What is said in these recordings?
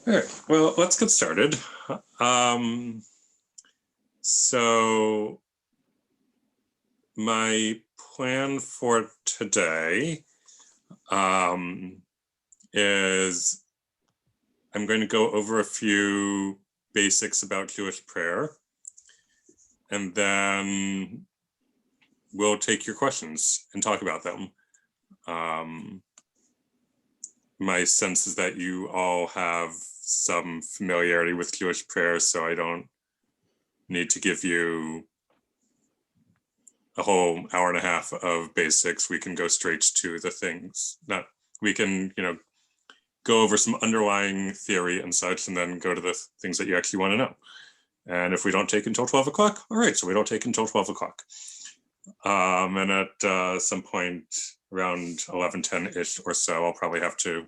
All right, well, let's get started. So my plan for today is I'm going to go over a few basics about Jewish prayer, and then we'll take your questions and talk about them. My sense is that you all have some familiarity with Jewish prayer, so I don't need to give you a whole hour and a half of basics. We can go straight to the things that we can, go over some underlying theory and such, and then go to the things that you actually want to know. And if we don't take until 12 o'clock, all right, so we don't take until 12 o'clock. And at some point around 11:10-ish or so, I'll probably have to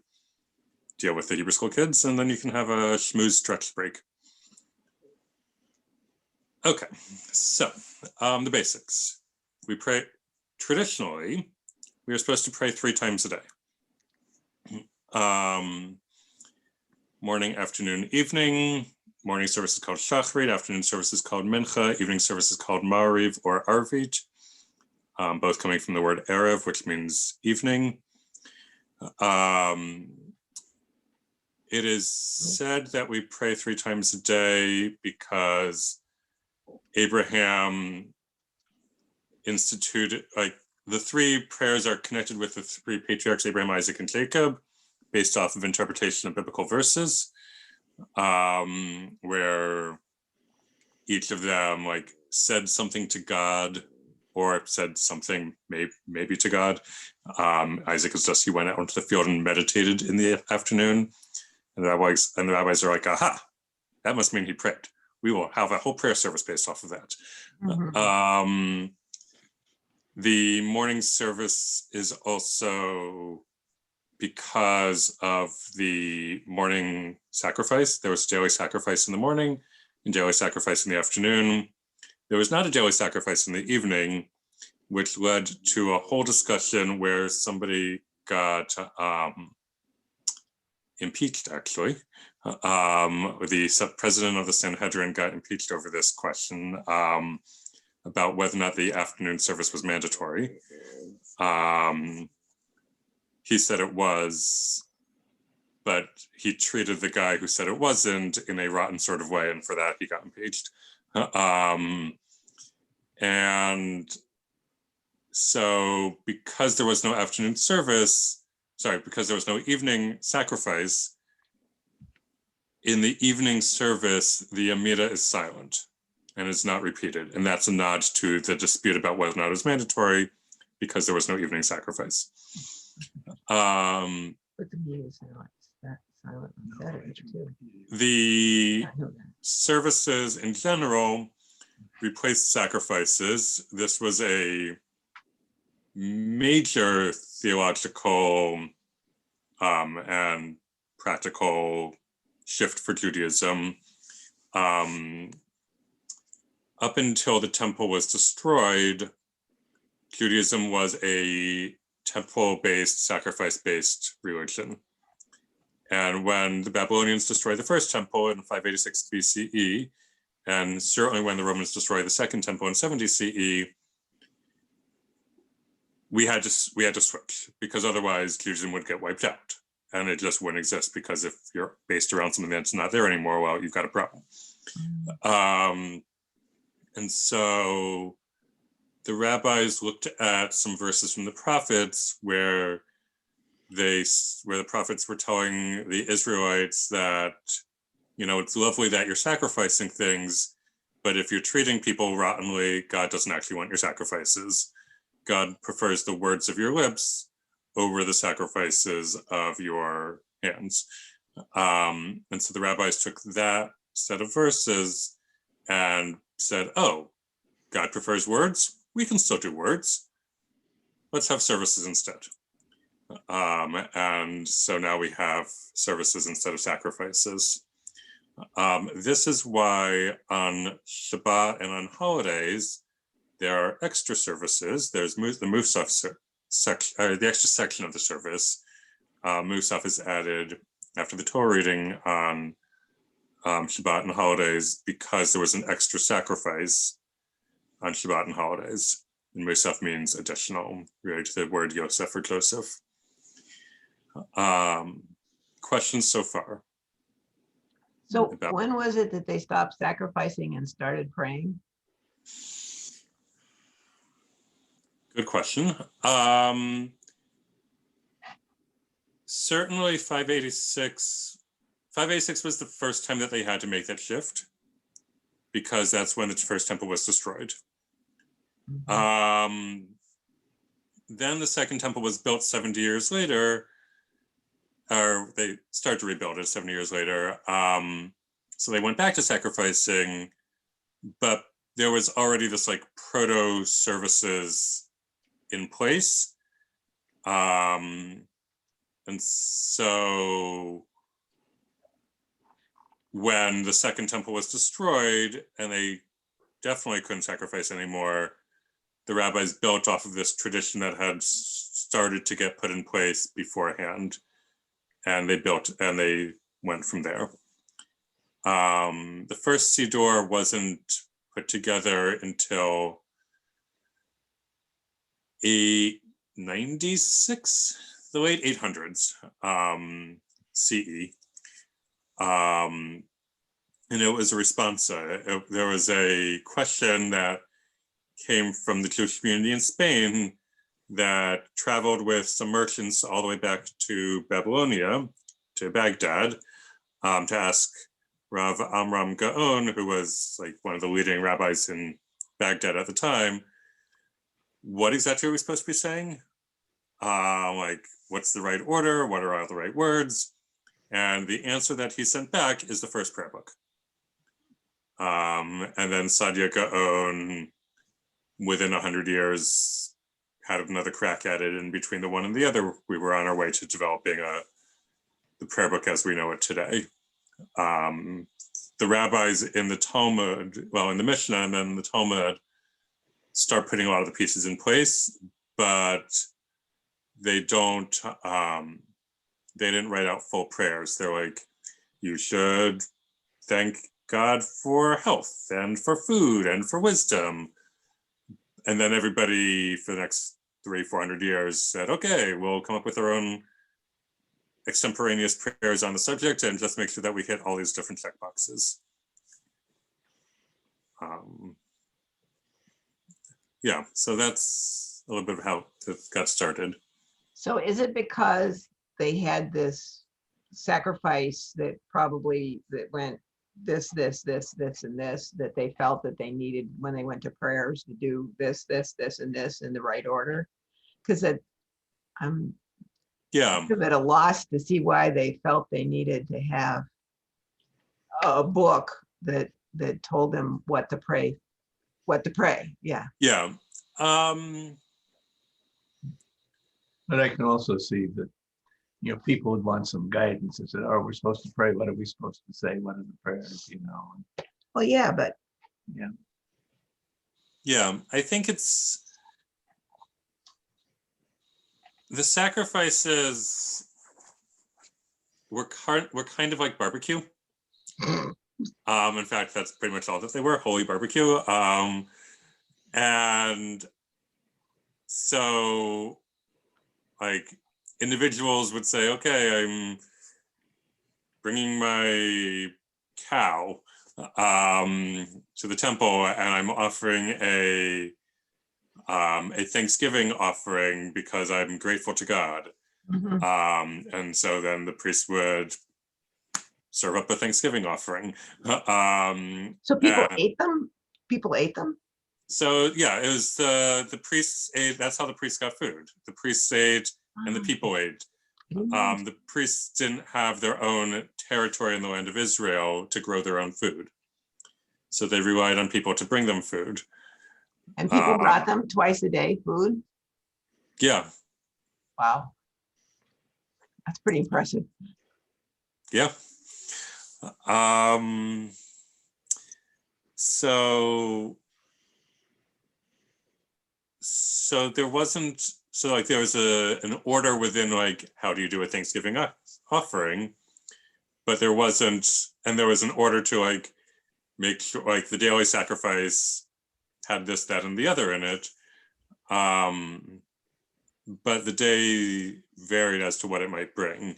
deal with the Hebrew school kids, and then you can have a schmooze stretch break. Okay, so the basics. We pray, traditionally, we are supposed to pray 3 times a day. Morning, afternoon, evening. Morning service is called Shachrit, afternoon service is called Mincha, evening service is called Ma'ariv or Arvit, both coming from the word Erev, which means evening. It is said that we pray 3 times a day because Abraham instituted, the 3 prayers are connected with the 3 patriarchs, Abraham, Isaac, and Jacob, based off of interpretation of biblical verses, where each of them said something to God or said something maybe to God. Isaac is just, he went out into the field and meditated in the afternoon, and the rabbis are like, aha, that must mean he prayed. We will have a whole prayer service based off of that. Mm-hmm. The morning service is also because of the morning sacrifice. There was daily sacrifice in the morning and daily sacrifice in the afternoon. There was not a daily sacrifice in the evening, which led to a whole discussion where somebody got impeached, actually. The president of the Sanhedrin got impeached over this question about whether or not the afternoon service was mandatory. He said it was, but he treated the guy who said it wasn't in a rotten sort of way, and for that he got impeached. And so because there was no afternoon service, because there was no evening sacrifice, in the evening service, the Amida is silent and is not repeated. And that's a nod to the dispute about whether or not it was mandatory because there was no evening sacrifice. But the Amida is not that silent on Saturday too. The services in general replaced sacrifices. This was a major theological and practical shift for Judaism. Up until the temple was destroyed, Judaism was a temple-based, sacrifice-based religion. And when the Babylonians destroyed the first temple in 586 BCE, and certainly when the Romans destroyed the second temple in 70 CE, we had to switch, because otherwise Judaism would get wiped out and it just wouldn't exist, because if you're based around something that's not there anymore, well, you've got a problem. And so the rabbis looked at some verses from the prophets where the prophets were telling the Israelites that, it's lovely that you're sacrificing things, but if you're treating people rottenly, God doesn't actually want your sacrifices. God prefers the words of your lips over the sacrifices of your hands. And so the rabbis took that set of verses and said, oh, God prefers words? We can still do words. Let's have services instead. And so now we have services instead of sacrifices. This is why on Shabbat and on holidays, there are extra services. There's the Musaf section, the extra section of the service. Musaf is added after the Torah reading on Shabbat and holidays, because there was an extra sacrifice on Shabbat and holidays. And Musaf means additional, related to the word Yosef or Joseph. Questions so far? So when was it that they stopped sacrificing and started praying? Good question. Certainly 586. 586 was the first time that they had to make that shift, because that's when the first temple was destroyed. Mhm. Then the second temple was built 70 years later, or they started to rebuild it 70 years later. So they went back to sacrificing, but there was already this like proto services in place. And so when the second temple was destroyed and they definitely couldn't sacrifice anymore, the rabbis built off of this tradition that had started to get put in place beforehand, and they went from there. The first Siddur wasn't put together until 896, the late 800s CE. And it was a response. There was a question that came from the Jewish community in Spain that traveled with some merchants all the way back to Babylonia, to Baghdad, to ask Rav Amram Gaon, who was like one of the leading rabbis in Baghdad at the time, what exactly are we supposed to be saying? Like, what's the right order? What are all the right words? And the answer that he sent back is the first prayer book. And then Sadia Gaon, within 100 years, had another crack at it. And between the one and the other, we were on our way to developing the prayer book as we know it today. The rabbis in the Talmud, well, in the Mishnah and then the Talmud, start putting a lot of the pieces in place, but they don't, they didn't write out full prayers. They're like, you should thank God for health and for food and for wisdom. And then everybody for the next 300-400 years said, okay, we'll come up with our own extemporaneous prayers on the subject and just make sure that we hit all these different checkboxes. Yeah, so that's a little bit of how it got started. So is it because they had this sacrifice that probably that went this, and this, that they felt that they needed when they went to prayers to do this, and this in the right order? Because I'm Yeah, a bit at a loss to see why they felt they needed to have a book that told them what to pray. Yeah. yeah. But I can also see that, people would want some guidance and said, oh, we're supposed to pray. What are we supposed to say? What are the prayers, Well, yeah, but Yeah, I think it's the sacrifices were kind of like barbecue. In fact, that's pretty much all that they were, holy barbecue. And so like individuals would say, okay, I'm bringing my cow to the temple and I'm offering a Thanksgiving offering because I'm grateful to God. Mhm. And so then the priest would serve up a Thanksgiving offering. So people ate them? People ate them? So yeah, it was the priests ate, that's how the priests got food. The priests ate and the people ate. The priests didn't have their own territory in the land of Israel to grow their own food. So they relied on people to bring them food. And people brought them twice a day, food? Yeah. Wow. That's pretty impressive. Yeah. So there wasn't, so like there was an order within like, how do you do a Thanksgiving offering? but there wasn't, and there was an order to like make sure like the daily sacrifice had this, that, and the other in it. But the day varied as to what it might bring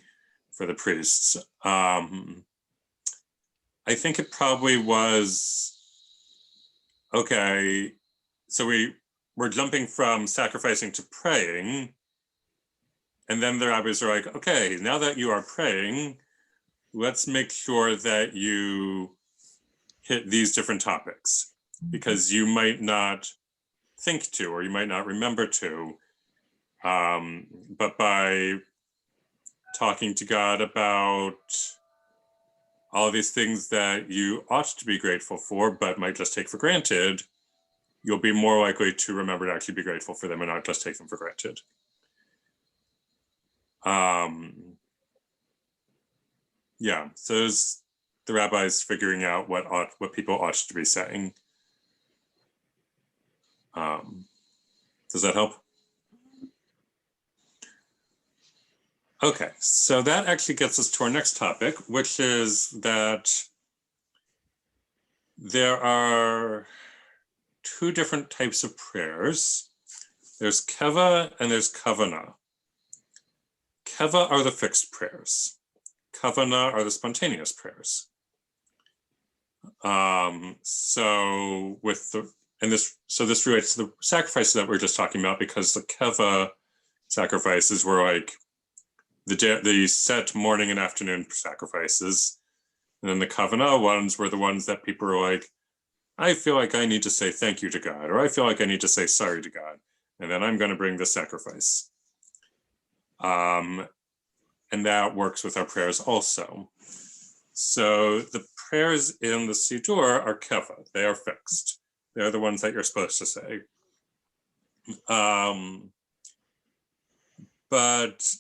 for the priests. I think it probably was, okay, so we're jumping from sacrificing to praying. And then the rabbis are like, okay, now that you are praying, let's make sure that you hit these different topics, because you might not think to, or you might not remember to, but by talking to God about all these things that you ought to be grateful for, but might just take for granted, you'll be more likely to remember to actually be grateful for them and not just take them for granted. Yeah, so it's the rabbis figuring out what people ought to be saying. Does that help? Okay, so that actually gets us to our next topic, which is that there are two different types of prayers. There's keva and there's kavanah. Keva are the fixed prayers. Kavanah are the spontaneous prayers. This relates to the sacrifices that we were just talking about, because the keva sacrifices were like the set morning and afternoon sacrifices, and then the kavanah ones were the ones that people were like, I feel like I need to say thank you to God, or I feel like I need to say sorry to God, and then I'm going to bring the sacrifice. And that works with our prayers also. So the prayers in the Siddur are keva, they are fixed. They're the ones that you're supposed to say. But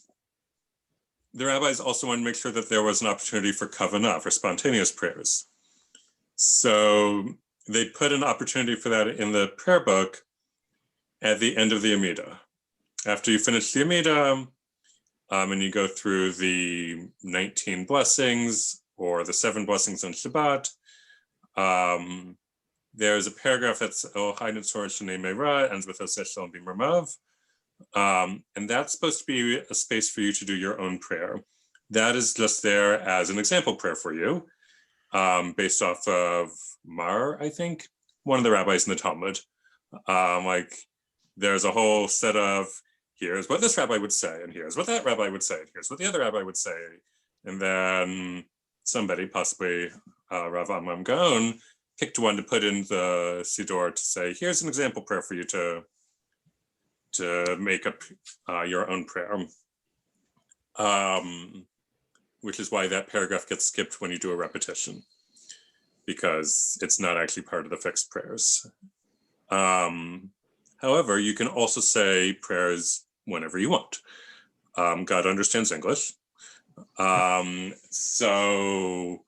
the rabbis also wanted to make sure that there was an opportunity for kavanah, for spontaneous prayers. So they put an opportunity for that in the prayer book at the end of the Amidah. After you finish the Amidah, and you go through the 19 blessings or the 7 blessings on Shabbat, there's a paragraph that's El Haydn Sor Shanei Meira, ends with Oseh Shalom B'Mermav. And that's supposed to be a space for you to do your own prayer. That is just there as an example prayer for you, based off of Mar, I think, one of the rabbis in the Talmud. Like there's a whole set of, here's what this rabbi would say, and here's what that rabbi would say, and here's what the other rabbi would say. And then somebody, possibly Rav Amram Gaon, picked one to put in the Siddur to say, here's an example prayer for you to make up your own prayer. Which is why that paragraph gets skipped when you do a repetition, because it's not actually part of the fixed prayers. However, you can also say prayers whenever you want. God understands English. So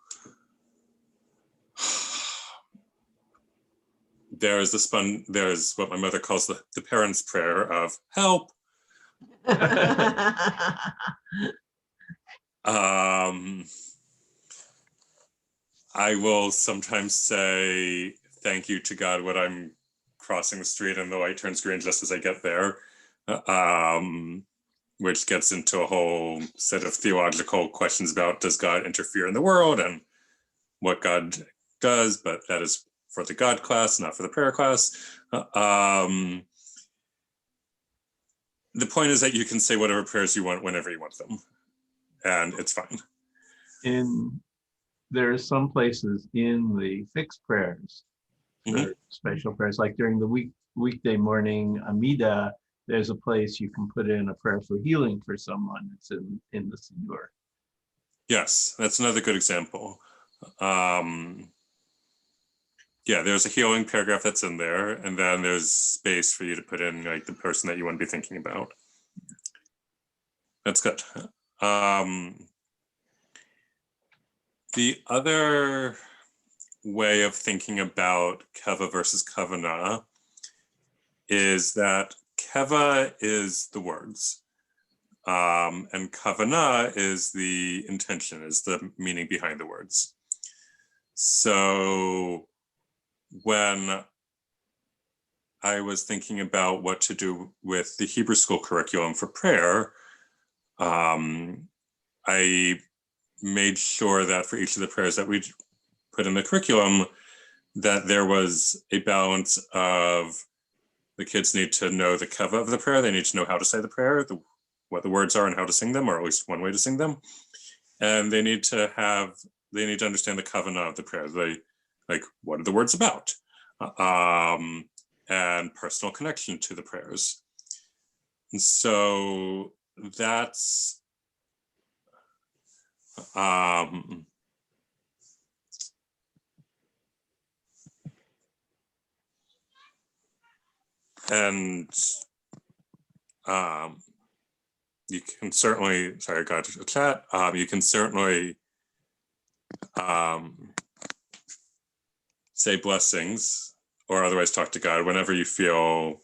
there's what my mother calls the parents' prayer of help. I will sometimes say thank you to God when I'm crossing the street and the light turns green just as I get there, which gets into a whole set of theological questions about, does God interfere in the world and what God does, but that is for the God class, not for the prayer class. The point is that you can say whatever prayers you want whenever you want them, and it's fine. There are some places in the fixed prayers, special prayers, like during the weekday morning Amidah, there's a place you can put in a prayer for healing for someone. It's in the Siddur. Yes, that's another good example. Yeah, there's a healing paragraph that's in there, and then there's space for you to put in like the person that you want to be thinking about. That's good. The other way of thinking about keva versus kavanah is that keva is the words. And kavanah is the intention, is the meaning behind the words. So when I was thinking about what to do with the Hebrew school curriculum for prayer, I made sure that for each of the prayers that we put in the curriculum, that there was a balance of the kids need to know the kava of the prayer. They need to know how to say the prayer, what the words are and how to sing them, or at least one way to sing them. And they need to understand the kavanah of the prayer. Like, what are the words about? And personal connection to the prayers. And so that's and you can certainly, sorry, I got a chat. You can certainly say blessings or otherwise talk to God whenever you feel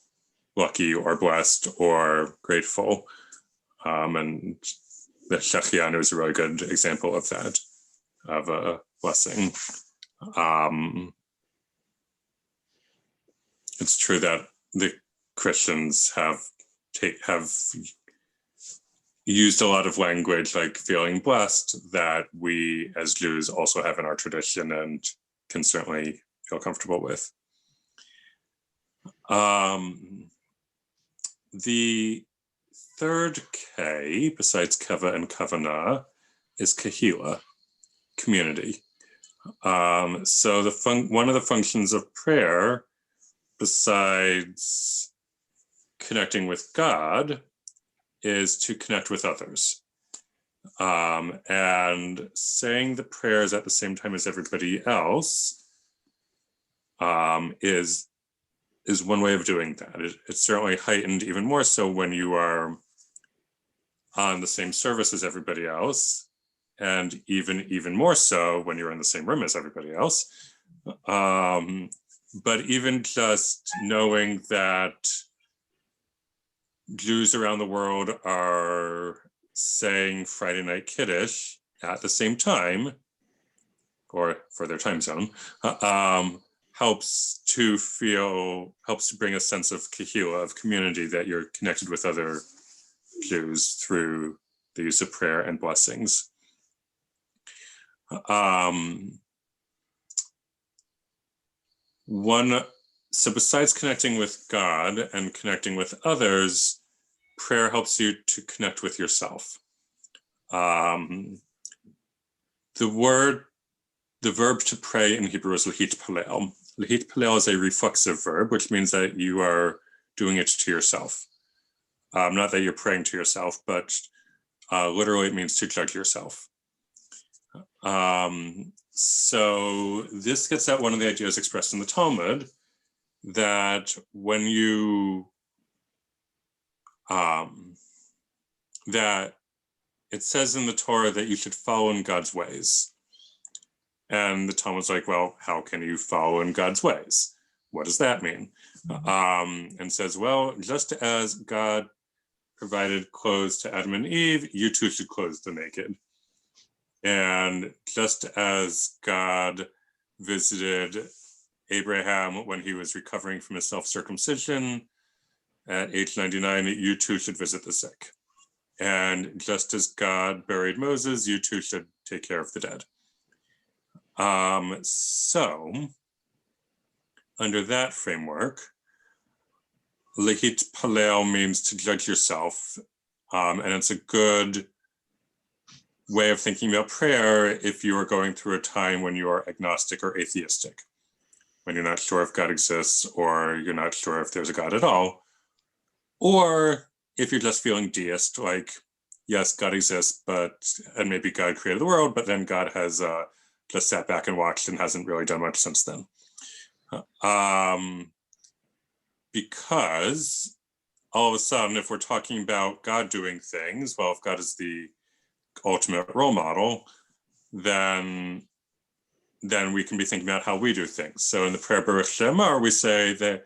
lucky or blessed or grateful. And the Shechianu is a really good example of that, of a blessing. It's true that the Christians have used a lot of language like feeling blessed that we as Jews also have in our tradition and can certainly feel comfortable with. The third K, besides kava and kavanah, is kahila, community. So one of the functions of prayer, besides connecting with God, is to connect with others. And saying the prayers at the same time as everybody else is one way of doing that. It's certainly heightened even more so when you are on the same service as everybody else, and even more so when you're in the same room as everybody else. But even just knowing that Jews around the world are saying Friday night Kiddush at the same time, or for their time zone, helps to bring a sense of kahila, of community, that you're connected with other Jews through the use of prayer and blessings. So besides connecting with God and connecting with others, prayer helps you to connect with yourself. The verb to pray in Hebrew is lahit palel. Lahit palel is a reflexive verb, which means that you are doing it to yourself. Not that you're praying to yourself, but literally it means to judge yourself. So this gets at one of the ideas expressed in the Talmud, that when you, that it says in the Torah that you should follow in God's ways. And the Talmud's like, well, how can you follow in God's ways? What does that mean? And says, well, just as God provided clothes to Adam and Eve, you too should clothe the naked. And just as God visited Abraham when he was recovering from his self-circumcision at age 99, you too should visit the sick. And just as God buried Moses, you too should take care of the dead. So under that framework, lahit palel means to judge yourself. And it's a good way of thinking about prayer if you are going through a time when you are agnostic or atheistic, when you're not sure if God exists, or you're not sure if there's a God at all, or if you're just feeling deist, like, yes, God exists, and maybe God created the world, but then God has just sat back and watched and hasn't really done much since then. Because all of a sudden, if we're talking about God doing things, well, if God is the ultimate role model, then we can be thinking about how we do things. So in the prayer Baruch Shemar, we say that,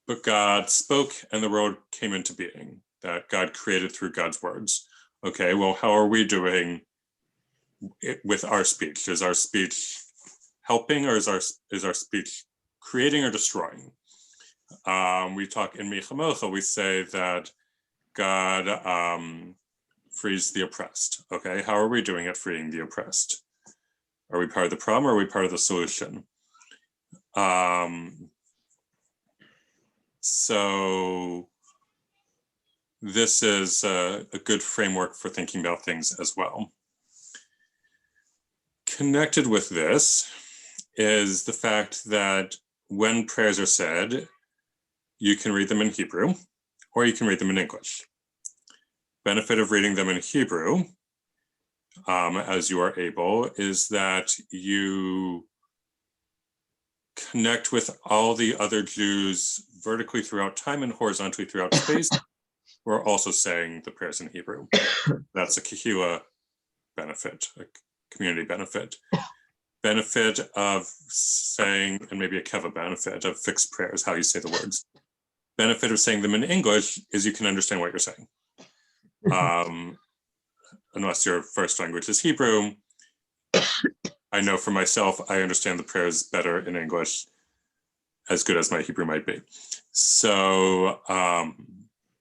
but God spoke and the world came into being. that God created through God's words. Okay, well, how are we doing it with our speech? Is our speech helping, or is our speech creating or destroying? We talk in Michamelcha, we say that God frees the oppressed. Okay, how are we doing at freeing the oppressed? Are we part of the problem, or are we part of the solution? So this is a good framework for thinking about things as well. Connected with this is the fact that when prayers are said, you can read them in Hebrew or you can read them in English. Benefit of reading them in Hebrew, as you are able, is that you connect with all the other Jews vertically throughout time and horizontally throughout space who are also saying the prayers in Hebrew. That's a kahila benefit, a community benefit. Benefit of saying, and maybe a keva benefit of fixed prayers, how you say the words. Benefit of saying them in English is you can understand what you're saying. Unless your first language is Hebrew. I know for myself, I understand the prayers better in English, as good as my Hebrew might be. So, and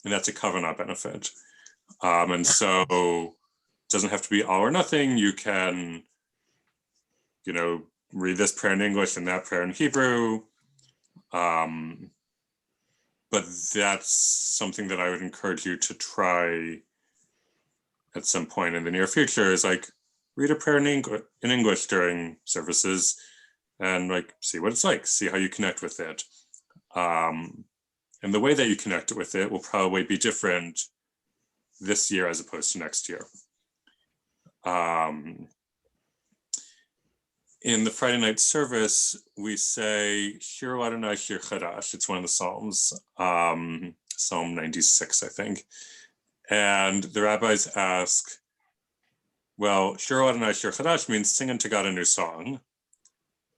that's a kavanah benefit. And so it doesn't have to be all or nothing. You can, read this prayer in English and that prayer in Hebrew. But that's something that I would encourage you to try at some point in the near future, is like read a prayer in English during services and like see what it's like, see how you connect with it. And the way that you connect with it will probably be different this year as opposed to next year. In the Friday night service, we say Shir Adonai Shir Chadash. It's one of the Psalms, Psalm 96, I think. And the rabbis ask, well, Shir Adonai Shir Chadash means sing unto God a new song,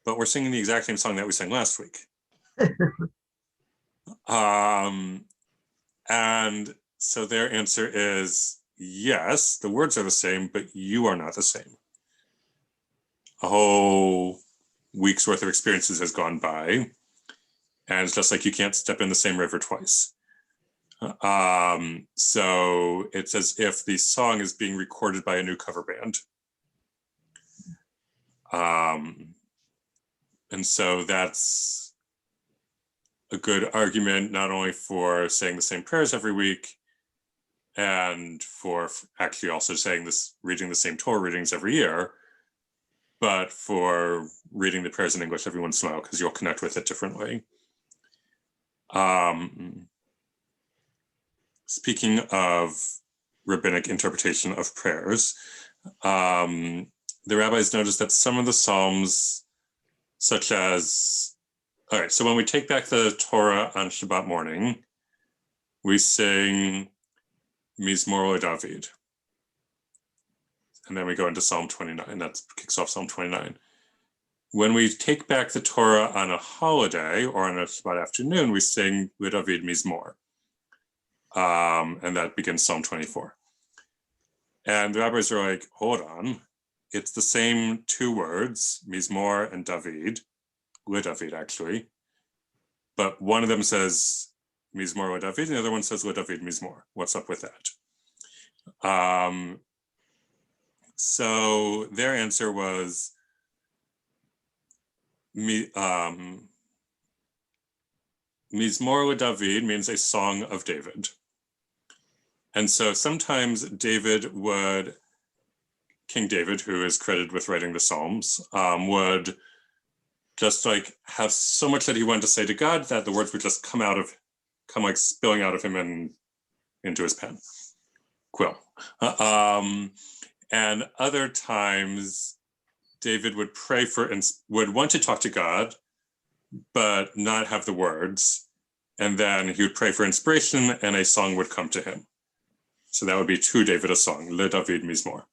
but we're singing the exact same song that we sang last week. And so their answer is, yes, the words are the same, but you are not the same. A whole week's worth of experiences has gone by, and it's just like you can't step in the same river twice. So it's as if the song is being recorded by a new cover band. And so that's a good argument, not only for saying the same prayers every week, and for actually also saying this, reading the same Torah readings every year, but for reading the prayers in English every once in a while, because you'll connect with it differently. Speaking of rabbinic interpretation of prayers, the rabbis noticed that some of the Psalms, such as, all right, so when we take back the Torah on Shabbat morning, we sing Mizmor David. And then we go into Psalm 29, that kicks off Psalm 29. When we take back the Torah on a holiday or on a Shabbat afternoon, we sing David Mizmor. And that begins Psalm 24. And the rabbis are like, hold on, it's the same two words, Mizmor and David, David actually, but one of them says Mizmor David, and the other one says David Mizmor. What's up with that? So their answer was, Mizmor David means a song of David. And so sometimes King David, who is credited with writing the Psalms, would just like have so much that he wanted to say to God that the words would just come like spilling out of him and into his pen, quill. And other times David would would want to talk to God, but not have the words. And then he would pray for inspiration and a song would come to him. So that would be to David a song, Le David Mizmor.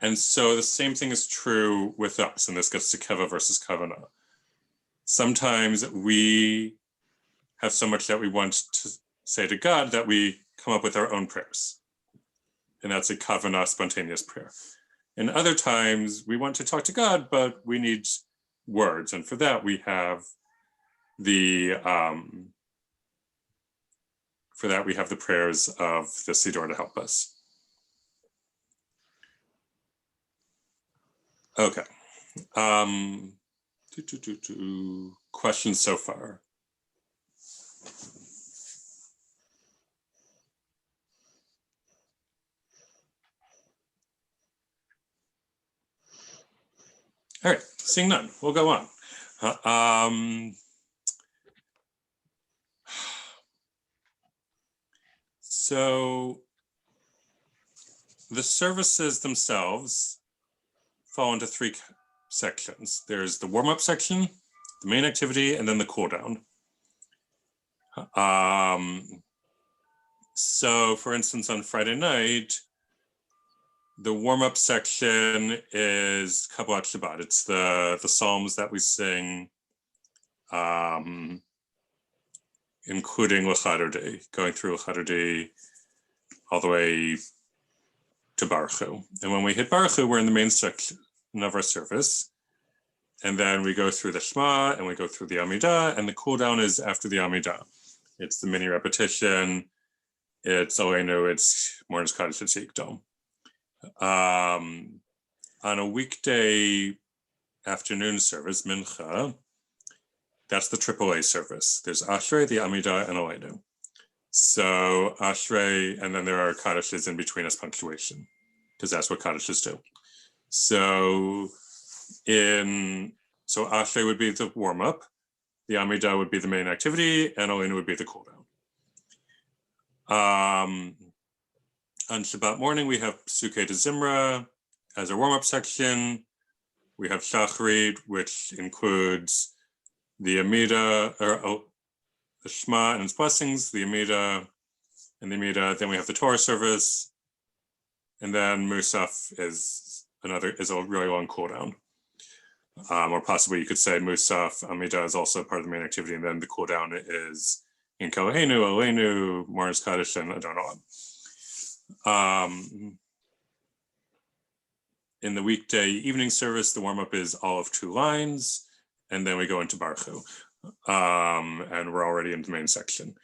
And so the same thing is true with us, and this gets to Keva versus Kavanah. Sometimes we have so much that we want to say to God that we come up with our own prayers. And that's a kavanah, spontaneous prayer. And other times we want to talk to God, but we need words. And for that, we have the prayers of the Siddur to help us. Okay. Questions so far? All right, seeing none, we'll go on. So the services themselves fall into three sections. There's the warm-up section, the main activity, and then the cool down. So for instance, on Friday night, the warm-up section is Kabbalat Shabbat. It's the Psalms that we sing, including L'Chadodei, going through L'Chadodei all the way to Baruch Hu. And when we hit Baruch Hu, we're in the main section of our service. And then we go through the Shema and we go through the Amidah, and the cool down is after the Amidah. It's the mini repetition. It's Aleinu, it's Morning's Kaddish, it's Yikdom. On a weekday afternoon service, Mincha, that's the AAA service. There's Ashrei, the Amidah, and Aleinu. So Ashrei, and then there are Kaddishes in between as punctuation, because that's what Kaddishes do. So Ashrei would be the warm-up, the Amidah would be the main activity, and Aleinu would be the cool down. On Shabbat morning, we have Sukkei de Zimra as a warm-up section. We have Shachrit, which includes the Amidah, or the Shema and its blessings, the Amidah and the Amidah. Then we have the Torah service, and then Musaf is a really long cool down. Or possibly you could say Musaf, Amidah is also part of the main activity, and then the cool down is in Koheinu, Aleinu, Morning's Kaddish, and Adonai. In the weekday evening service, the warm-up is all of 2 lines, and then we go into Baruch Hu, and we're already in the main section.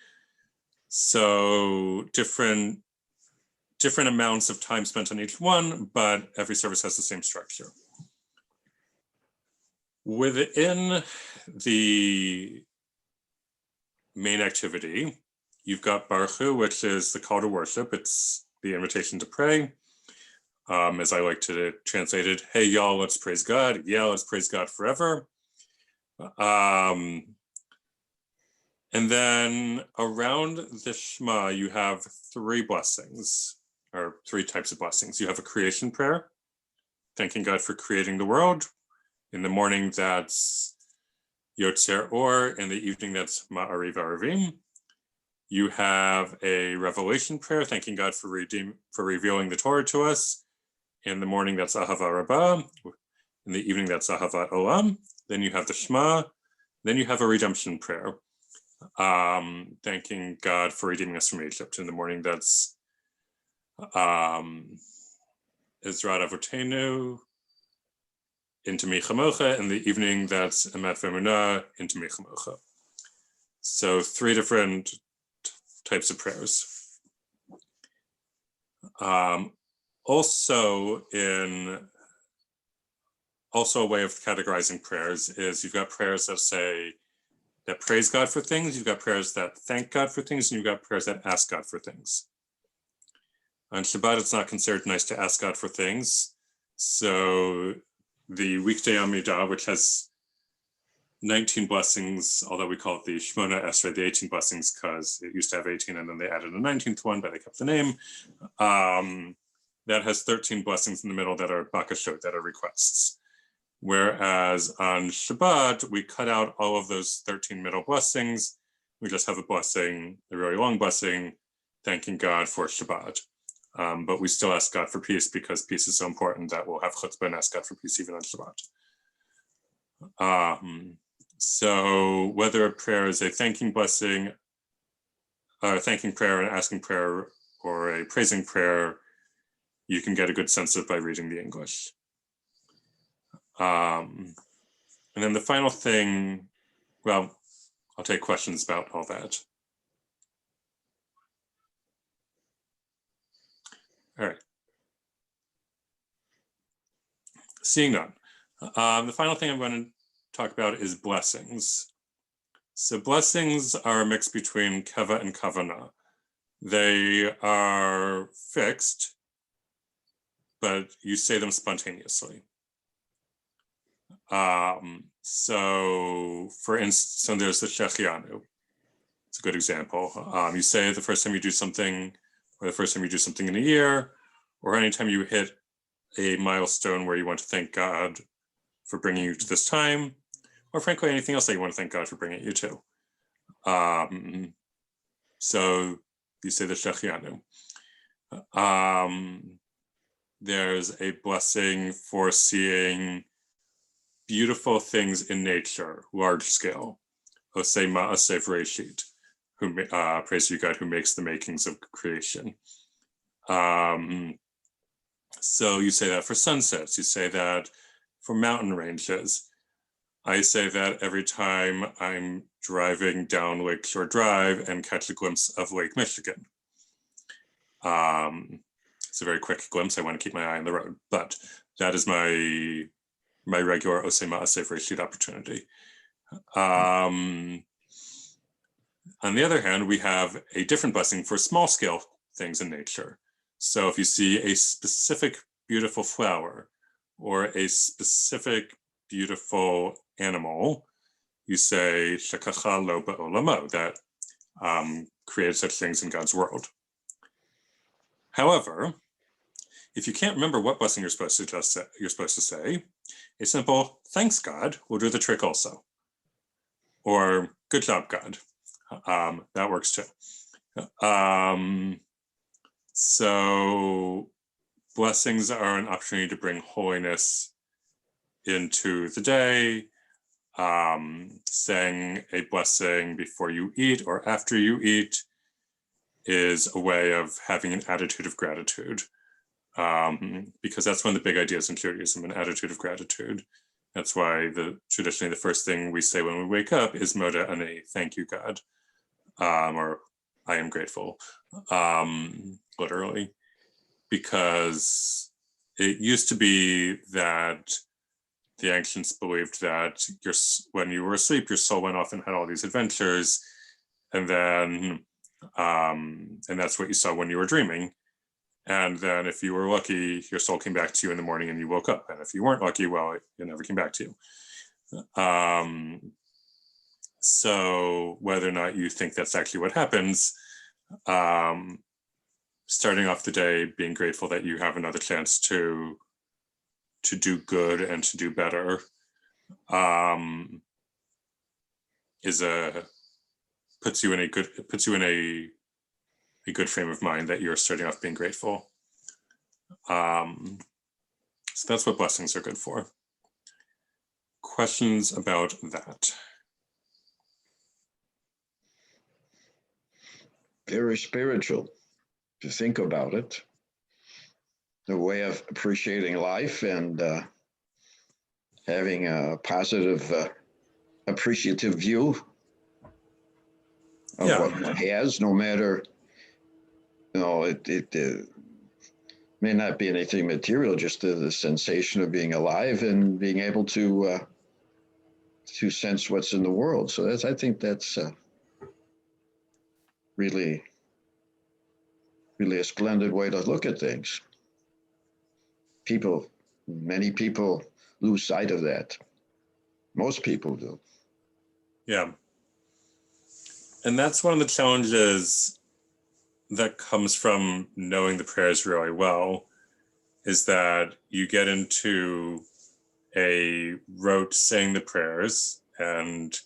So different amounts of time spent on each one, but every service has the same structure. Within the main activity, you've got Baruch Hu, which is the call to worship. It's the invitation to pray. As I like to translate it, hey, y'all, let's praise God. Yeah, let's praise God forever. And then around the Shema, you have 3 blessings, or 3 types of blessings. You have a creation prayer, thanking God for creating the world. In the morning, that's Yotzer Or. In the evening, that's Ma'ariv Arivim. You have a revelation prayer, thanking God for revealing the Torah to us. In the morning, that's Ahava Rabbah. In the evening, that's Ahavat Olam. Then you have the Shema. Then you have a redemption prayer, thanking God for redeeming us from Egypt. In the morning, that's Ezrat Avotenu, into Michamocha. In the evening, that's Emet V'Emunah, into Michamocha. So 3 different types of prayers. Also a way of categorizing prayers is you've got prayers that praise God for things, you've got prayers that thank God for things, and you've got prayers that ask God for things. On Shabbat, it's not considered nice to ask God for things. So the weekday Amidah, which has 19 blessings, although we call it the Shmona Esrei, the 18 blessings, because it used to have 18 and then they added a 19th one, but they kept the name. That has 13 blessings in the middle that are bakashot, that are requests. Whereas on Shabbat, we cut out all of those 13 middle blessings. We just have a blessing, a really long blessing, thanking God for Shabbat. But we still ask God for peace because peace is so important that we'll have chutzpah and ask God for peace even on Shabbat. So whether a prayer is a thanking blessing, thanking prayer, an asking prayer, or a praising prayer, you can get a good sense of by reading the English. And then the final thing, well, I'll take questions about all that. All right. Seeing none. The final thing I'm going to talk about is blessings. So blessings are a mix between keva and kavana. They are fixed, but you say them spontaneously. So for instance, so there's the Shechianu. It's a good example. You say it the first time you do something, or the first time you do something in a year, or anytime you hit a milestone where you want to thank God for bringing you to this time, or frankly, anything else that you want to thank God for bringing you to. So you say the Shechianu. There's a blessing for seeing beautiful things in nature, large scale. Osei ma'aseh v'reshit, who praise you, God, who makes the makings of creation. So you say that for sunsets. You say that for mountain ranges. I say that every time I'm driving down Lakeshore Drive and catch a glimpse of Lake Michigan. It's a very quick glimpse. I want to keep my eye on the road, but that is my regular Osei ma'aseh v'reshit opportunity. On the other hand, we have a different blessing for small scale things in nature. So if you see a specific beautiful flower or a specific beautiful animal, you say shekacha lo ba'olamo, that created such things in God's world. However, if you can't remember what blessing you're supposed to say, a simple thanks God will do the trick also. Or good job, God. That works too. So blessings are an opportunity to bring holiness into the day. Saying a blessing before you eat or after you eat is a way of having an attitude of gratitude. Because that's one of the big ideas in Judaism, an attitude of gratitude. That's why traditionally the first thing we say when we wake up is Moda Ani, thank you, God, or I am grateful, literally, because it used to be that the ancients believed that when you were asleep, your soul went off and had all these adventures, and then and that's what you saw when you were dreaming. And then if you were lucky, your soul came back to you in the morning and you woke up. And if you weren't lucky, well, it never came back to you. So whether or not you think that's actually what happens, starting off the day being grateful that you have another chance to do good and to do better puts you in a good frame of mind that you're starting off being grateful. So that's what blessings are good for. Questions about that? Very spiritual, if you think about it. The way of appreciating life and having a positive, appreciative view of what one has, no matter, it may not be anything material, just the sensation of being alive and being able to sense what's in the world. So I think that's really a splendid way to look at things. Many people lose sight of that. Most people do. Yeah. And that's one of the challenges that comes from knowing the prayers really well, is that you get into a rote saying the prayers and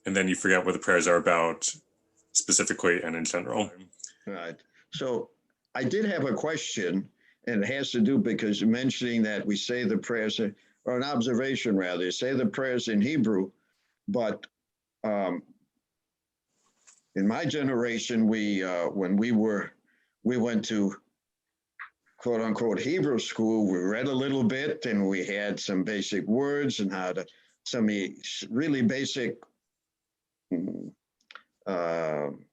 and then you forget what the prayers are about specifically and in general. Right. So I did have a question, and it has to do because you're mentioning that we say the prayers. or an observation rather. Say the prayers in Hebrew, but in my generation, when we went to quote unquote Hebrew school, we read a little bit and we had some basic words and how to some really basic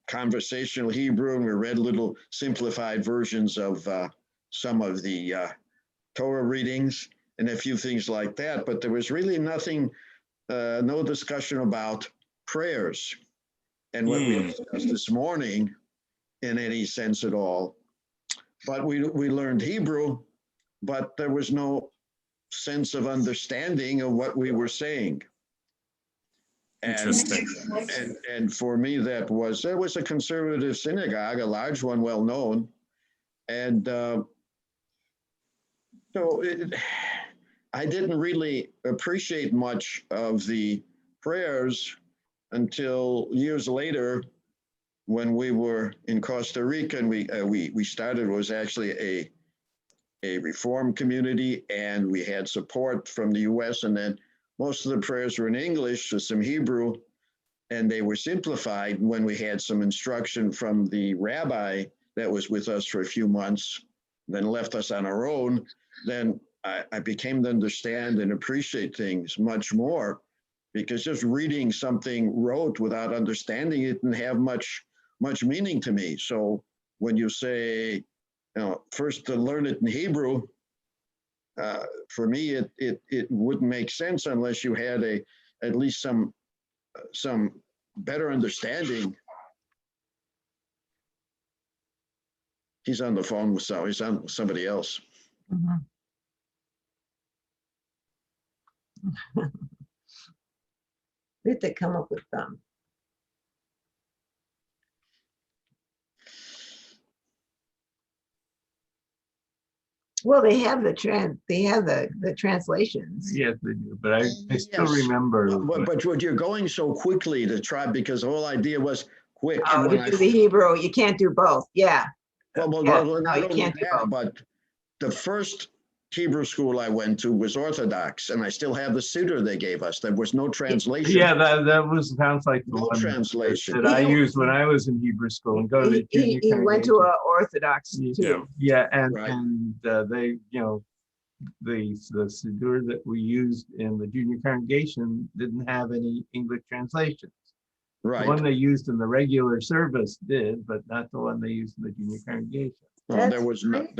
conversational Hebrew, and we read little simplified versions of some of the Torah readings and a few things like that. But there was really nothing, no discussion about prayers and what we discussed this morning in any sense at all. But we learned Hebrew, but there was no sense of understanding of what we were saying. Interesting. And for me, there was a conservative synagogue, a large one, well known, and so I didn't really appreciate much of the prayers until years later, when we were in Costa Rica, and we started, it was actually a reform community, and we had support from the U.S. And then most of the prayers were in English with some Hebrew, and they were simplified. When we had some instruction from the rabbi that was with us for a few months, then left us on our own, then I became to understand and appreciate things much more, because just reading something wrote without understanding it didn't have much meaning to me. So when you say, first to learn it in Hebrew, for me, it wouldn't make sense unless you had at least some better understanding. He's on the phone with he's on with somebody else. Mhm. We have to come up with them. Well, they have the translations. Yes, they do, but I still Yes. remember. But you're going so quickly to try, because the whole idea was quick. Oh, And when to do the Hebrew, you can't do both. Yeah. well, Yeah. not No, you only can't do that, both. but the first Hebrew school I went to was Orthodox, and I still have the siddur they gave us. There was no translation. Yeah, that sounds like the No one translation. that I used when I was in Hebrew school and go to the junior He went to congregation. a Orthodox Yeah. too. Yeah, and Right. they, the siddur that we used in the junior congregation didn't have any English translations. The Right. one they used in the regular service did, but not the one they used in the junior congregation. No, there That's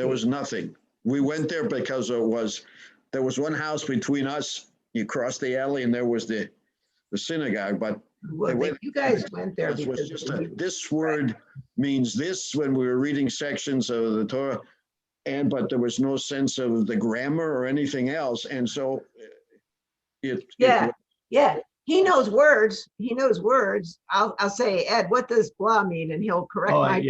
was nothing. We went there because there was one house between us. You crossed the alley and there was the synagogue, but Well, you guys went there it was because just this word means this when we were reading sections of the Torah, but there was no sense of the grammar or anything else, and so yeah. He knows words. I'll say, Ed, what does blah mean? And he'll correct my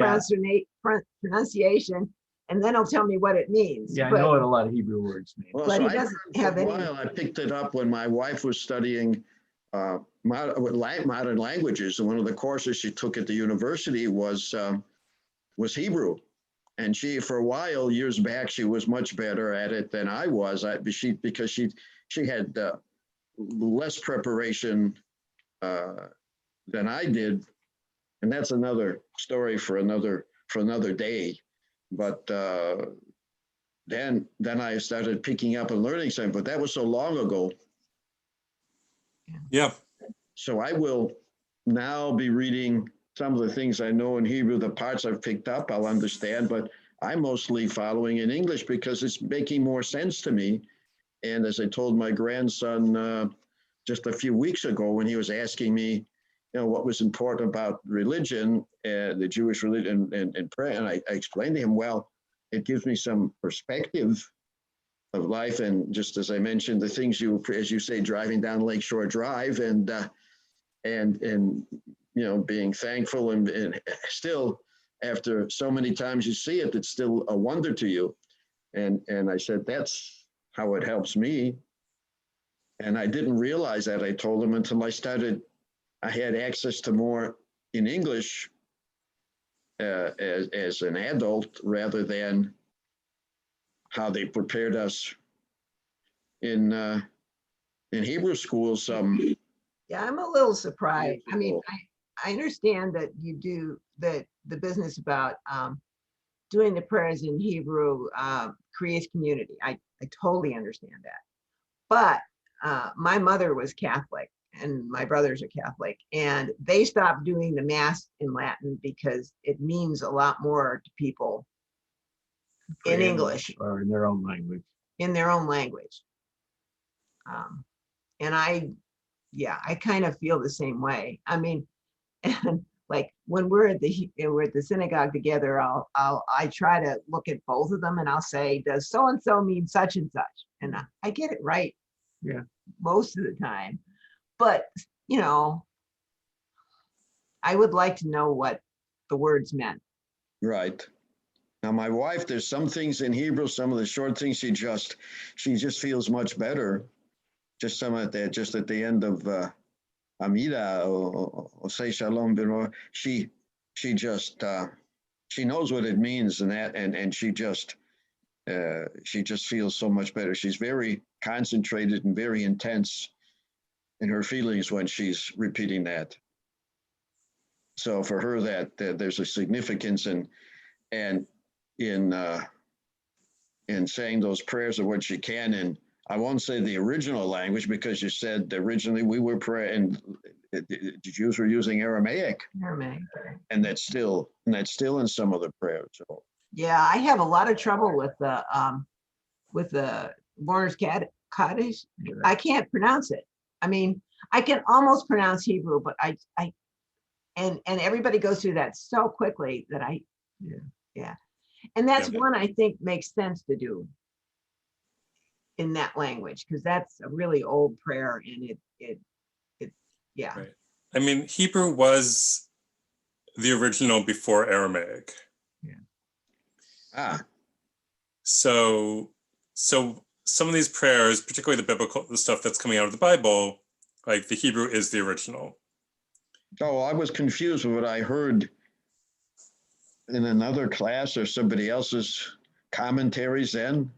pronunciation, and then he'll tell me what it means. Yeah, I know what a lot of Hebrew words mean. Well, But so he I doesn't learned for have a any- while. I picked it up when my wife was studying modern languages, and one of the courses she took at the university was Hebrew. And she, for a while, years back, she was much better at it than I was. Because she had less preparation than I did, and that's another story for another day. But then I started picking up and learning something, but that was so long ago. Yeah. So I will now be reading some of the things I know in Hebrew, the parts I've picked up, I'll understand, but I'm mostly following in English because it's making more sense to me. And as I told my grandson just a few weeks ago when he was asking me, what was important about religion, the Jewish religion and prayer, and I explained to him, well, it gives me some perspective of life. And just as I mentioned, the things as you say, driving down Lakeshore Drive and being thankful and still after so many times you see it, it's still a wonder to you. And I said, that's how it helps me. And I didn't realize that, I told him, until I had access to more in English as an adult rather than how they prepared us in Hebrew schools. Yeah, I'm a little surprised. I mean, ago. I understand that you do the business about doing the prayers in Hebrew creates community. I totally understand that. But my mother was Catholic and my brothers are Catholic, and they stopped doing the Mass in Latin because it means a lot more to people in English, or in their own language. in their own language. And yeah, I kind of feel the same way. I mean, and like when we're at the synagogue together, I try to look at both of them and I'll say, does so and so mean such and such? And I get it right. Yeah. Most of the time, but you know, I would like to know what the words meant. Right. Now, my wife, there's some things in Hebrew, some of the short things she just feels much better. Just some of that, just at the end of Amida or say Shalom Beno, she just she knows what it means, and she just feels so much better. She's very concentrated and very intense in her feelings when she's repeating that. So for her, that there's a significance in saying those prayers of what she can. And I won't say the original language, because you said originally we were praying, the Jews were using Aramaic, Aramaic. and that's still in some of the prayers. So Yeah, I have a lot of trouble with the Warner's Kaddish. I can't pronounce it. I mean, I can almost pronounce Hebrew, but and everybody goes through that so quickly that yeah. And that's one I think makes sense to do in that language, because that's a really old prayer, and it yeah. Right. I mean, Hebrew was the original before Aramaic. Yeah. So some of these prayers, particularly the stuff that's coming out of the Bible, like the Hebrew is the original. Oh, I was confused with what I heard in another class or somebody else's commentaries then.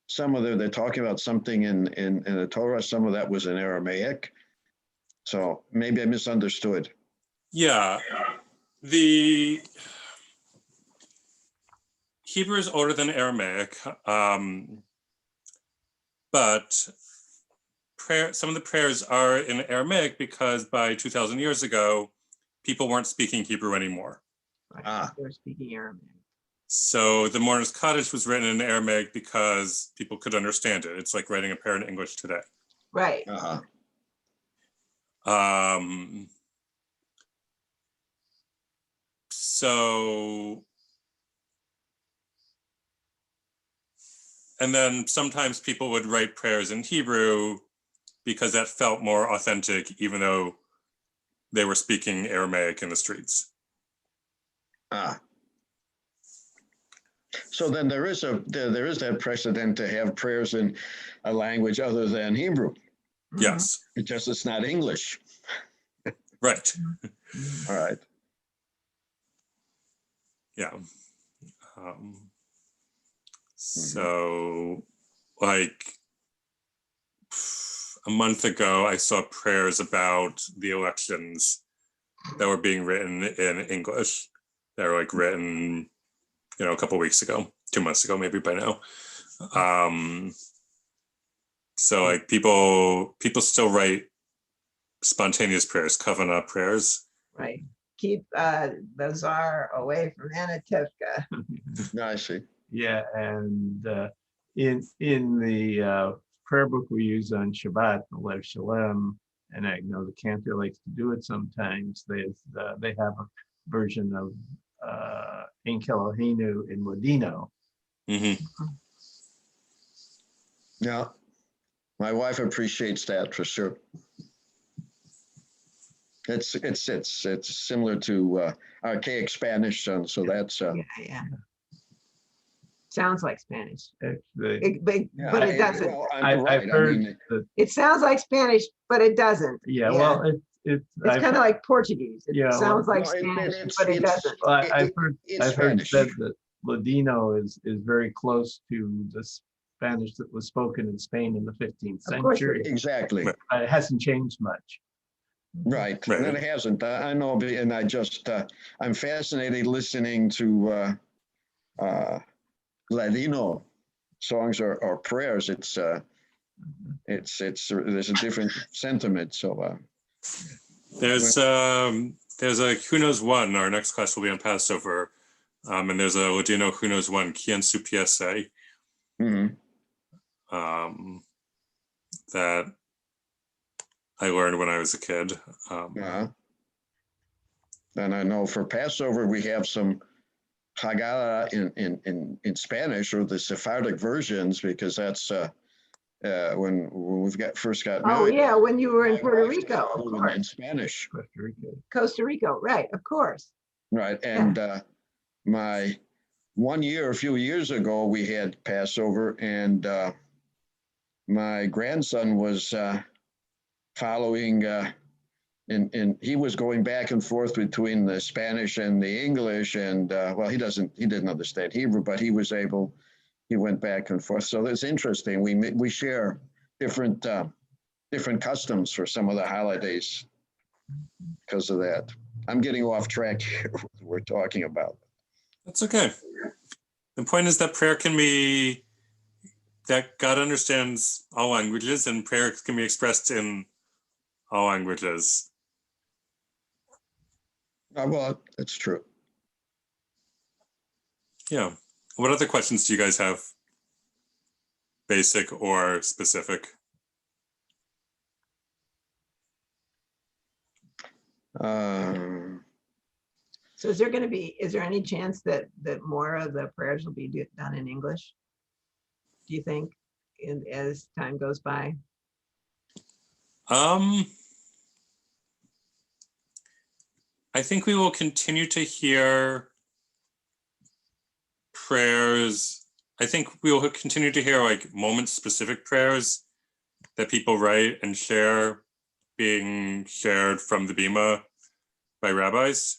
Some of they're talking about something in the Torah, some of that was in Aramaic. So maybe I misunderstood. Yeah. The Hebrew is older than Aramaic, but some of the prayers are in Aramaic because by 2,000 years ago, people weren't speaking Hebrew anymore. Right. They're speaking Aramaic. So the Mourner's Cottage was written in Aramaic because people could understand it. It's like writing a prayer in English today. Right. So, and then sometimes people would write prayers in Hebrew because that felt more authentic, even though they were speaking Aramaic in the streets. So then there is that precedent to have prayers in a language other than Hebrew. Yes. It's not English. Right. All right. Yeah. So like a month ago, I saw prayers about the elections that were being written in English. They were like written, a couple of weeks ago, 2 months ago, maybe by now. So like people still write spontaneous prayers, kavanah prayers. Right. Keep the czar away from Anativka. No, I see. Yeah, and in the prayer book we use on Shabbat, the Lev Shalem, and I know the cantor likes to do it sometimes. They have a version of Ein Keloheinu in Ladino. Mm-hmm. Yeah, my wife appreciates that for sure. It's similar to archaic Spanish, so that's yeah. Sounds like Spanish. But But it doesn't. Well, I've heard that. It sounds like Spanish, but it doesn't. Yeah, well, it's kind of like Portuguese. It sounds like no, Spanish, but it doesn't. I've heard Spanish. said that Ladino is very close to Spanish that was spoken in Spain in the 15th Of course it century. is. Exactly. It hasn't changed much. Right. Right. And it hasn't. I know, and I'm fascinated listening to Ladino songs or prayers. It's there's a different sentiment. So There's a Who Knows One. Our next class will be on Passover. And there's a Ladino Who Knows One, Quien Supiese, mhm. that I learned when I was a kid. And I know for Passover we have some Haggadah in Spanish, or the Sephardic versions, because that's when we've first got Oh, married. yeah, when you were in My Puerto wife Rico, of followed course. in Spanish, Costa Rica, right, of course. right? And my 1 year, a few years ago, we had Passover, and my grandson was following, and he was going back and forth between the Spanish and the English, and well, he didn't understand Hebrew, but he went back and forth. So that's interesting. We share different customs for some of the holidays because of that. I'm getting off track here. We're talking about. That's okay. The point is that that God understands all languages, and prayer can be expressed in all languages. Well, that's true. Yeah. What other questions do you guys have? Basic or specific? So is there any chance that more of the prayers will be done in English? Do you think, as time goes by? I think we will continue to hear prayers. I think we will continue to hear like moment-specific prayers that people write and share, being shared from the Bima by rabbis.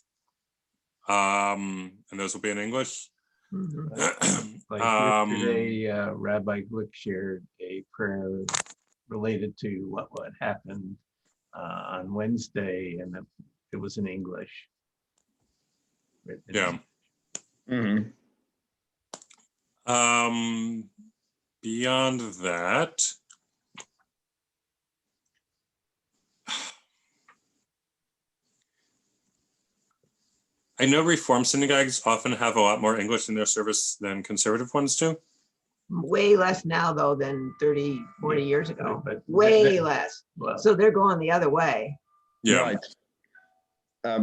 And those will be in English. Mhm. Like yesterday, Rabbi Glick shared a prayer related to what happened on Wednesday, and it was in English. Yeah. Mhm. Beyond that, I know Reform synagogues often have a lot more English in their service than conservative ones do. Way less now, though, than 30, 40 years ago. But Way less. well, So they're going the other way. Yeah. Right. I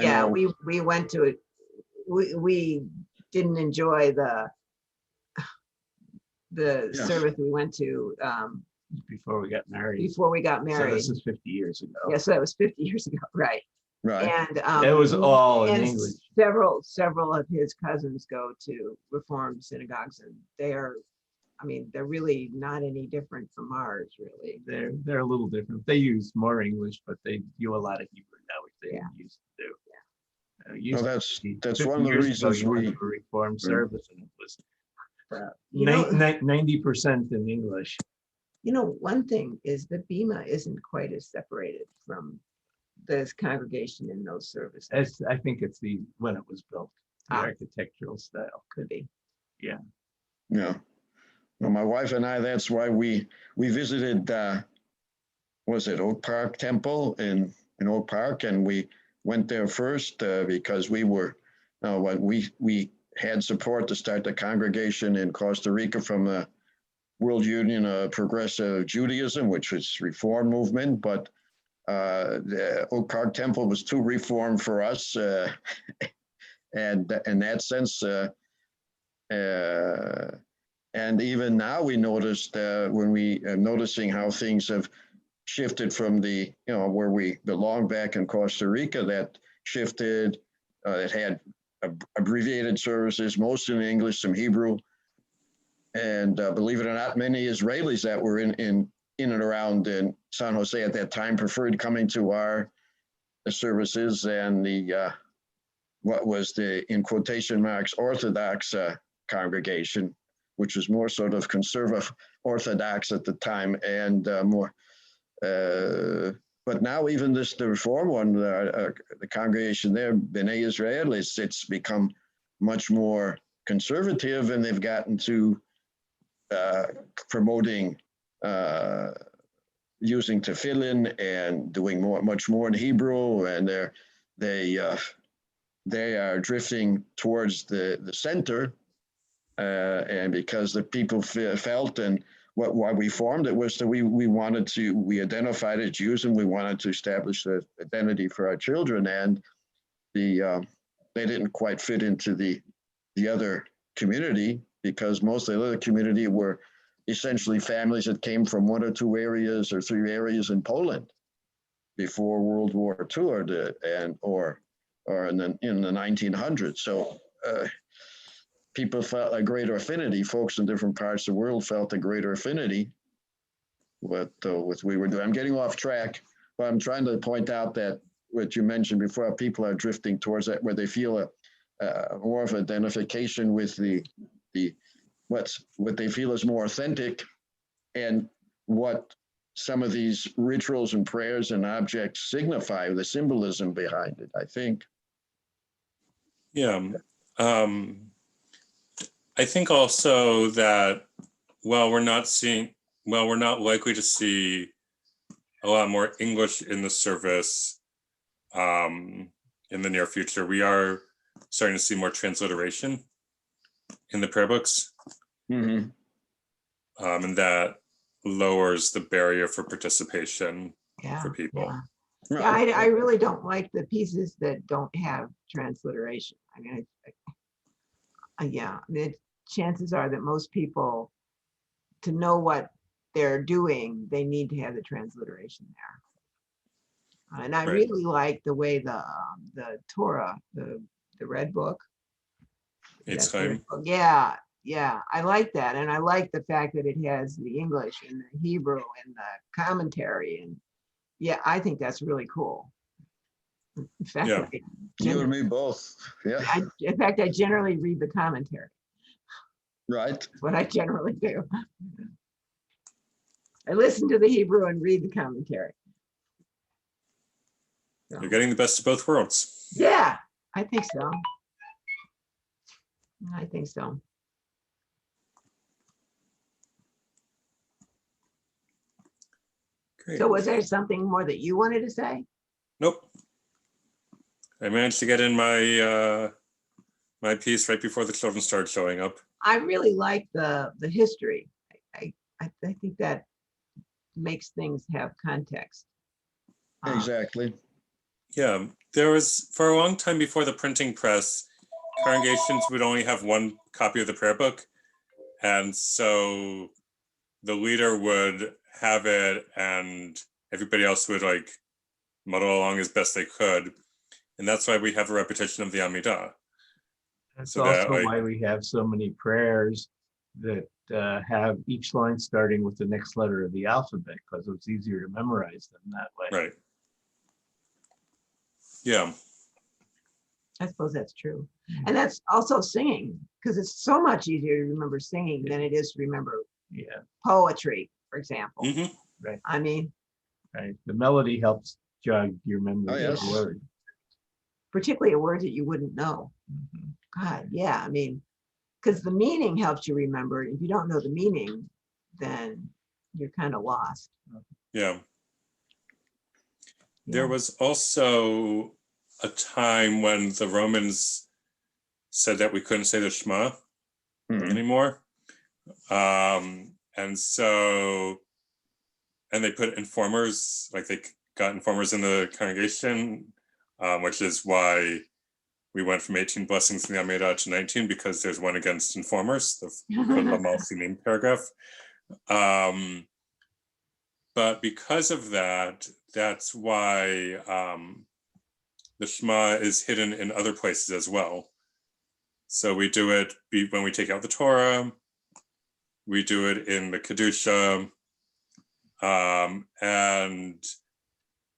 Yeah, know. we went to it. We didn't enjoy the Yeah. service we went to before we got married. before we got So married. this is 50 years ago. Yeah, so that was 50 years ago, right? Right. And It was all in and English. several of his cousins go to Reformed synagogues, and they're really not any different from ours, really. They're a little different. They use more English, but they do a lot of Hebrew now, which they Yeah. used to do. No, that's 50 one of the years ago, reasons you went we. to a Reformed service, and it was You know- 90% in English. One thing is that Bima isn't quite as separated from this congregation in those services. I think it's when it was built, the Ah. architectural style. Could be. Yeah. Well, my wife and I, that's why we visited, was it Oak Park Temple in Oak Park? And we went there first because we had support to start the congregation in Costa Rica from the World Union of Progressive Judaism, which was Reform movement. But the Oak Park Temple was too Reform for us. And in that sense, and even now we noticed when we noticing how things have shifted from where we belong back in Costa Rica, that shifted, it had abbreviated services, most in English, some Hebrew. And believe it or not, many Israelis that were in and around in San Jose at that time preferred coming to our services than what was the, in quotation marks, Orthodox congregation. which was more sort of conservative Orthodox at the time, and more. But now even the Reform one, the congregation there, B'nai Israel, it's become much more conservative, and they've gotten to promoting using tefillin and doing much more in Hebrew, and they are drifting towards the center, and because the people felt, and why we formed it was that we identified as Jews, and we wanted to establish the identity for our children, and they didn't quite fit into the other community, because most of the other community were essentially families that came from 1 or 2 areas or 3 areas in Poland before World War II, or in the 1900s. So people felt a greater affinity. Folks in different parts of the world felt a greater affinity with we were doing. I'm getting off track, but I'm trying to point out that what you mentioned before, people are drifting towards that, where they feel more of identification with what they feel is more authentic, and what some of these rituals and prayers and objects signify, the symbolism behind it, I think. Yeah. I think also that we're not likely to see a lot more English in the service in the near future, we are starting to see more transliteration in the prayer books. Mm-hmm. And that lowers the barrier for participation for people. Yeah, I really don't like the pieces that don't have transliteration. I mean, chances are that most people, to know what they're doing, they need to have the transliteration there. And I really like the way the Torah, the red book. It's time. Yeah, I like that, and I like the fact that it has the English and the Hebrew and the commentary, and yeah, I think that's really cool. In fact, you and me both. Yeah. In fact, I generally read the commentary. Right. That's what I generally do. I listen to the Hebrew and read the commentary. So, you're getting the best of both worlds. yeah, I think so. I think so. Great. So was there something more that you wanted to say? Nope. I managed to get in my my piece right before the children started showing up. I really like the history. I think that makes things have context. Exactly. Yeah, there was, for a long time before the printing press, congregations would only have one copy of the prayer book. And so the leader would have it and everybody else would like muddle along as best they could. And that's why we have a repetition of the Amidah. That's So also that, like, why we have so many prayers that have each line starting with the next letter of the alphabet, because it's easier to memorize them that way. Right. Yeah. I suppose that's true. And that's also singing, because it's so much easier to remember singing than it is to remember poetry, for example. Mm-hmm. Right. I mean, right. The melody helps jog your memory of the word. Particularly a word that you wouldn't know. Mm-hmm. God, yeah. I mean, because the meaning helps you remember. If you don't know the meaning, then you're kind of lost. Yeah. There was also a time when the Romans said that we couldn't say the Shema anymore. And so, and they put informers, like they got informers in the congregation, which is why we went from 18 blessings in the Amidah to 19, because there's one against informers, the Hamal paragraph. But because of that, that's why the Shema is hidden in other places as well. So we do it when we take out the Torah, we do it in the Kedusha, and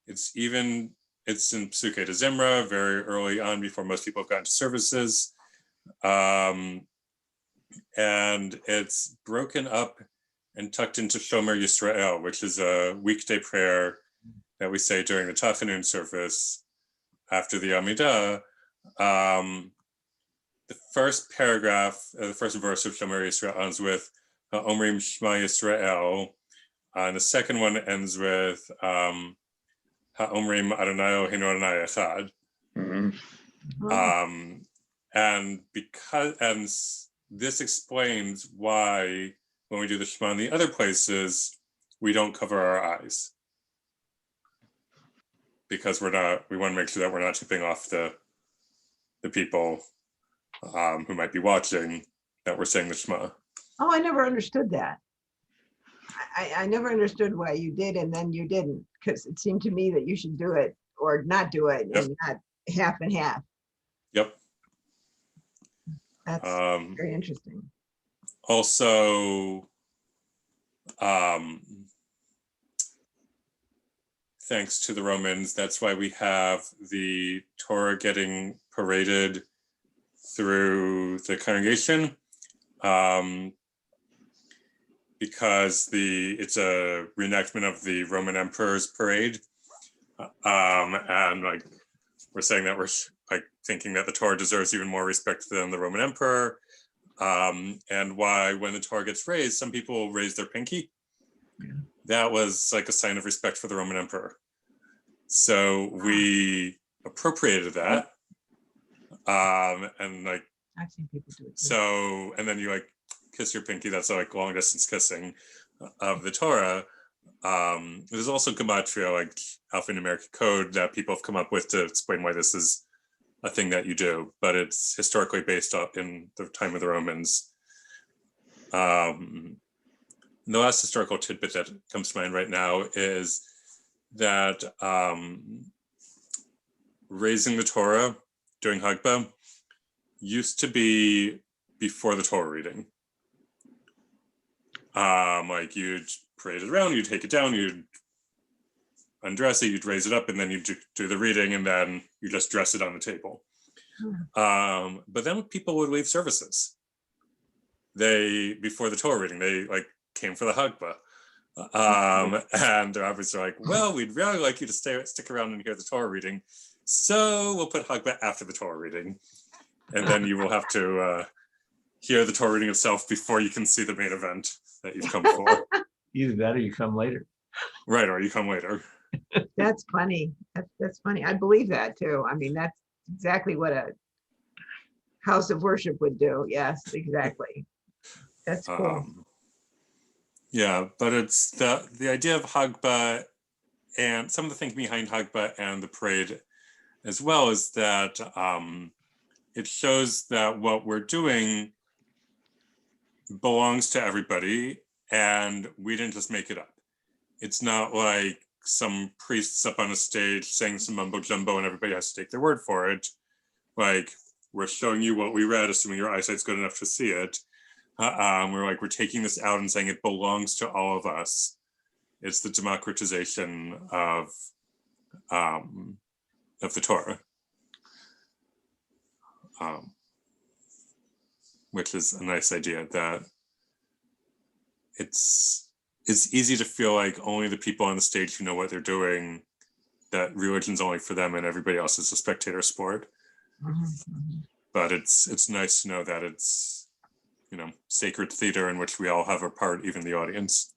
it's in Psuke de Zimra very early on, before most people have gotten to services. and it's broken up and tucked into Shomer Yisrael, which is a weekday prayer that we say during the Tafanun service after the Amidah. The first paragraph, the first verse of Shomer Yisrael ends with Omrim Shema Yisrael, and the second one ends with Ha'omrim Adonai Eloheinu Adonai Echad. Mhm. And this explains why when we do the Shema in the other places, we don't cover our eyes, because we want to make sure that we're not tipping off the people who might be watching that we're saying the Shema. Oh, I never understood that. I never understood why you did and then you didn't, because it seemed to me that you should do it or not do it, Yep. and not half and half. Yep. That's very interesting. Also, thanks to the Romans, that's why we have the Torah getting paraded through the congregation, because it's a reenactment of the Roman Emperor's parade, and like we're saying that we're like thinking that the Torah deserves even more respect than the Roman Emperor, and why when the Torah gets raised, some people raise their pinky. Yeah. That was like a sign of respect for the Roman Emperor. So we appropriated that, and like I've seen people do it. so, and then you like kiss your pinky. That's like long distance kissing of the Torah. There's also gematria, like alphanumeric code, that people have come up with to explain why this is a thing that you do, but it's historically based up in the time of the Romans. The last historical tidbit that comes to mind right now is that raising the Torah during Hagbah used to be before the Torah reading. Like you'd parade it around, you'd take it down, you'd undress it, you'd raise it up, and then you'd do the reading, and then you just dress it on the table. But then people would leave services. Before the Torah reading, they like came for the Hagbah. And they're obviously like, well, we'd really like you to stick around and hear the Torah reading, so we'll put Hagbah after the Torah reading, and then you will have to hear the Torah reading itself before you can see the main event that you've come for. Either that or you come later. Right, or you come later. That's funny. That's funny. I believe that too. I mean, that's exactly what a house of worship would do. Yes, exactly. That's cool. Yeah, but it's the idea of Hagbah and some of the thinking behind Hagbah and the parade as well is that it shows that what we're doing belongs to everybody, and we didn't just make it up. It's not like some priests up on a stage saying some mumbo jumbo and everybody has to take their word for it. Like, we're showing you what we read, assuming your eyesight's good enough to see it. We're taking this out and saying it belongs to all of us. It's the democratization of the Torah, which is a nice idea. That it's easy to feel like only the people on the stage who know what they're doing, that religion's only for them and everybody else is a spectator sport. But it's nice to know that it's, sacred theater in which we all have a part, even the audience.